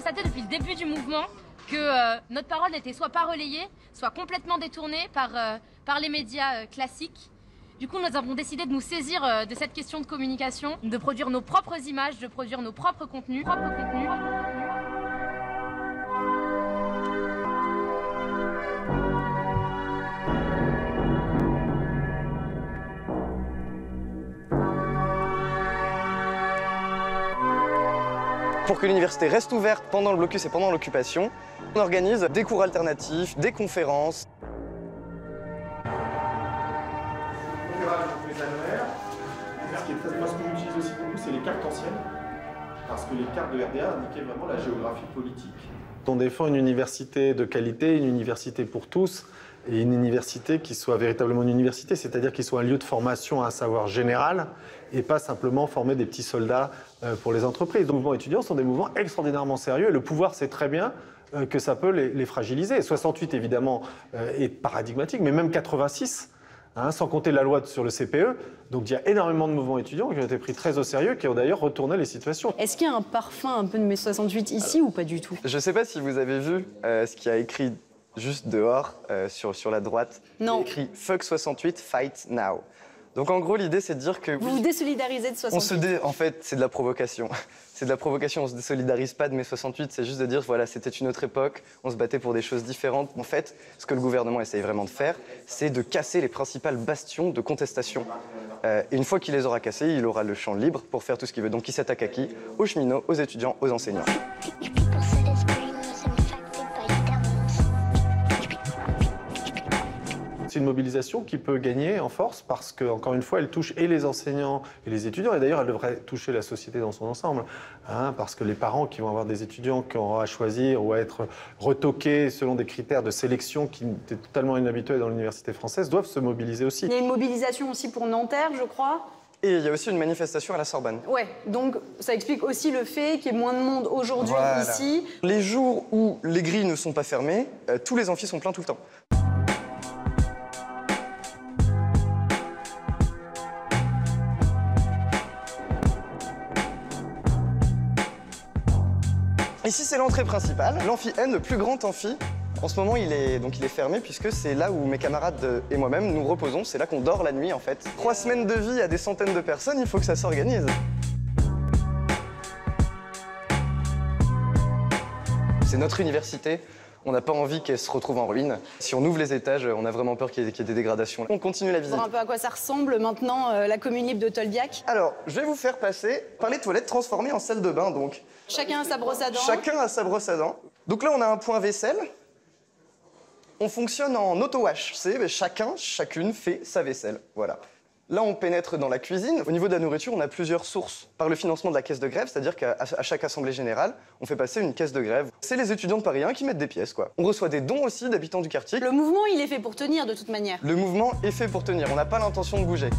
constaté depuis le début du mouvement que notre parole n'était soit pas relayée, soit complètement détournée par les médias classiques. Du coup, nous avons décidé de nous saisir de cette question de communication, de produire nos propres images, de produire nos propres contenus. Pour que l'université reste ouverte pendant le blocus et pendant l'occupation, on organise des cours alternatifs, des conférences. Les annuaires. Moi, ce que j'utilise aussi beaucoup, c'est les cartes anciennes, parce que les cartes de RDA indiquaient vraiment la géographie politique. On défend une université de qualité, une université pour tous, et une université qui soit véritablement une université, c'est-à-dire qui soit un lieu de formation à un savoir général, et pas simplement former des petits soldats pour les entreprises. Les mouvements étudiants sont des mouvements extraordinairement sérieux, et le pouvoir sait très bien que ça peut les fragiliser. 68, évidemment, est paradigmatique, mais même 86, sans compter la loi sur le CPE. Donc il y a énormément de mouvements étudiants qui ont été pris très au sérieux, qui ont d'ailleurs retourné les situations. Est-ce qu'il y a un parfum un peu de mai 68 ici ou pas du tout? Je ne sais pas si vous avez vu ce qu'il y a écrit juste dehors, sur la droite. Non. Il y a écrit « Fuck 68, fight now ». Donc en gros, l'idée, c'est de dire que... Vous vous désolidarisez de 68? En fait, c'est de la provocation. C'est de la provocation, on ne se désolidarise pas de mai 68, c'est juste de dire, voilà, c'était une autre époque, on se battait pour des choses différentes. En fait, ce que le gouvernement essaye vraiment de faire, c'est de casser les principales bastions de contestation. Et une fois qu'il les aura cassés, il aura le champ libre pour faire tout ce qu'il veut. Donc il s'attaque à qui? Aux cheminots, aux étudiants, aux enseignants. C'est une mobilisation qui peut gagner en force parce que, encore une fois, elle touche et les enseignants et les étudiants. Et d'ailleurs, elle devrait toucher la société dans son ensemble. Parce que les parents qui vont avoir des étudiants qui auront à choisir ou à être retoqués selon des critères de sélection qui étaient totalement inhabituels dans l'université française doivent se mobiliser aussi. Il y a une mobilisation aussi pour Nanterre, je crois. Et il y a aussi une manifestation à la Sorbonne. Ouais, donc ça explique aussi le fait qu'il y ait moins de monde aujourd'hui ici. Les jours où les grilles ne sont pas fermées, tous les amphis sont pleins tout le temps. Ici, c'est l'entrée principale, l'amphi N, le plus grand amphi. En ce moment, il est fermé puisque c'est là où mes camarades et moi-même nous reposons. C'est là qu'on dort la nuit, en fait. 3 semaines de vie à des centaines de personnes, il faut que ça s'organise. C'est notre université. On n'a pas envie qu'elle se retrouve en ruine. Si on ouvre les étages, on a vraiment peur qu'il y ait des dégradations. On continue la visite. Voir un peu à quoi ça ressemble maintenant, la commune libre de Tolbiac. Alors, je vais vous faire passer par les toilettes transformées en salle de bain, donc. Chacun a sa brosse à dents. Chacun a sa brosse à dents. Donc là, on a un point vaisselle. On fonctionne en auto-wash. C'est chacune fait sa vaisselle. Voilà. Là, on pénètre dans la cuisine. Au niveau de la nourriture, on a plusieurs sources. Par le financement de la caisse de grève, c'est-à-dire qu'à chaque assemblée générale, on fait passer une caisse de grève. C'est les étudiants de Paris 1 qui mettent des pièces, quoi. On reçoit des dons aussi d'habitants du quartier. Le mouvement, il est fait pour tenir, de toute manière. Le mouvement est fait pour tenir. On n'a pas l'intention de bouger.